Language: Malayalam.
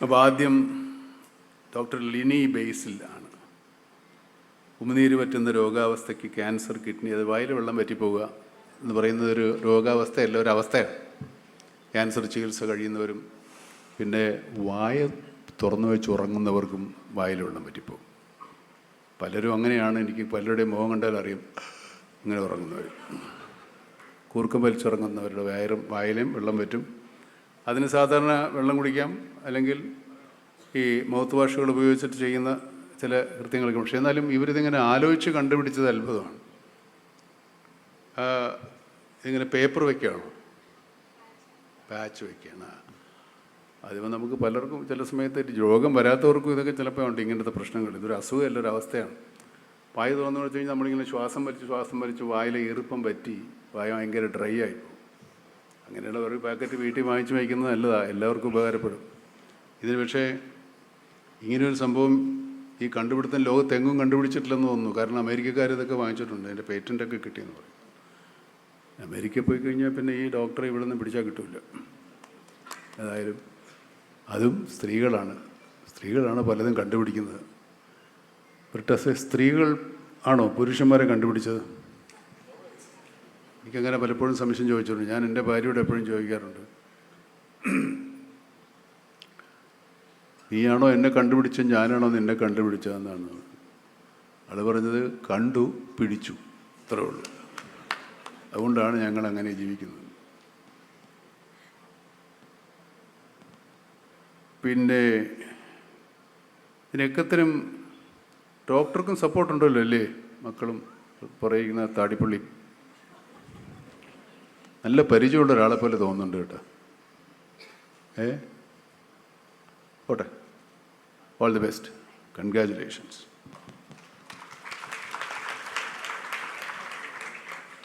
അപ്പോൾ ആദ്യം ഡോക്ടർ ലിനി ബേസിൽ ആണ്. ഉമിനീര് പറ്റുന്ന രോഗാവസ്ഥയ്ക്ക് ക്യാൻസർ, കിഡ്നി, അത് വായിൽ വെള്ളം പറ്റിപ്പോവുക എന്ന് പറയുന്നത് ഒരു രോഗാവസ്ഥയല്ല, ഒരു അവസ്ഥയാണ്. ക്യാൻസർ ചികിത്സ കഴിയുന്നവരും പിന്നെ വായ തുറന്നു വെച്ച് ഉറങ്ങുന്നവർക്കും വായിൽ വെള്ളം പറ്റിപ്പോകും. പലരും അങ്ങനെയാണ്. എനിക്ക് പലരുടെയും മുഖം കണ്ടാൽ അറിയും ഇങ്ങനെ ഉറങ്ങുന്നവർ. കൂർക്കം വലിച്ചുറങ്ങുന്നവരുടെ വായിലും വെള്ളം പറ്റും. അതിന് സാധാരണ വെള്ളം കുടിക്കാം, അല്ലെങ്കിൽ ഈ മൗത്ത് വാഷുകൾ ഉപയോഗിച്ചിട്ട് ചെയ്യുന്ന ചില കൃത്യങ്ങളൊക്കെ. പക്ഷേ എന്നാലും ഇവരിതിങ്ങനെ ആലോചിച്ച് കണ്ടുപിടിച്ചത് അത്ഭുതമാണ്. ഇതിങ്ങനെ പേപ്പർ വയ്ക്കുകയാണോ, പാച്ച് വയ്ക്കുകയാണ്. അതിപ്പോൾ നമുക്ക് പലർക്കും ചില സമയത്ത് രോഗം വരാത്തവർക്കും ഇതൊക്കെ ചിലപ്പോൾ ഉണ്ട് ഇങ്ങനത്തെ പ്രശ്നങ്ങൾ. ഇതൊരു അസുഖമല്ല, ഒരു അവസ്ഥയാണ്. വായ തുറന്നു വെച്ച് കഴിഞ്ഞാൽ നമ്മളിങ്ങനെ ശ്വാസം വലിച്ച് വായിലെ ഈർപ്പം പറ്റി വായ ഭയങ്കര ഡ്രൈ ആയിപ്പോകും. അങ്ങനെയുള്ള ഒരു പാക്കറ്റ് വീട്ടിൽ വാങ്ങിച്ച് വയ്ക്കുന്നത് നല്ലതാണ്, എല്ലാവർക്കും ഉപകാരപ്പെടും. ഇതിന് പക്ഷേ ഇങ്ങനെയൊരു സംഭവം ഈ കണ്ടുപിടുത്തം ലോകത്തെങ്ങും കണ്ടുപിടിച്ചിട്ടില്ലെന്ന് തോന്നുന്നു. കാരണം അമേരിക്കക്കാർ ഇതൊക്കെ വാങ്ങിച്ചിട്ടുണ്ട്, അതിൻ്റെ പേറ്റൻ്റൊക്കെ കിട്ടിയെന്ന് പറയും. അമേരിക്കയിൽ പോയി കഴിഞ്ഞാൽ പിന്നെ ഈ ഡോക്ടറെ ഇവിടെ നിന്ന് പിടിച്ചാൽ കിട്ടില്ല. ഏതായാലും അതും സ്ത്രീകളാണ് പലതും കണ്ടുപിടിക്കുന്നത്. ബ്രിട്ടസ് സ്ത്രീകൾ ആണോ പുരുഷന്മാരെ കണ്ടുപിടിച്ചത്? എനിക്കങ്ങനെ പലപ്പോഴും സംശയം ചോദിച്ചിട്ടുണ്ട്. ഞാൻ എൻ്റെ ഭാര്യയോട് എപ്പോഴും ചോദിക്കാറുണ്ട്, നീയാണോ എന്നെ കണ്ടുപിടിച്ചത്, ഞാനാണോ നിന്നെ കണ്ടുപിടിച്ചതെന്നാണ്. ആൾ പറഞ്ഞത് കണ്ടു പിടിച്ചു, അത്രേ ഉള്ളൂ. അതുകൊണ്ടാണ് ഞങ്ങൾ അങ്ങനെ ജീവിക്കുന്നത്. പിന്നെ ഇതിനൊക്കത്തിനും ഡോക്ടർക്കും സപ്പോർട്ടുണ്ടല്ലോ അല്ലേ? മക്കളും പറയുന്ന താടിപ്പള്ളി നല്ല പരിചയമുള്ള ഒരാളെ പോലെ തോന്നുന്നുണ്ട് കേട്ടോ. ഓട്ടെ, ഓൾ ദി ബെസ്റ്റ്, കൺഗ്രാജുലേഷൻസ്.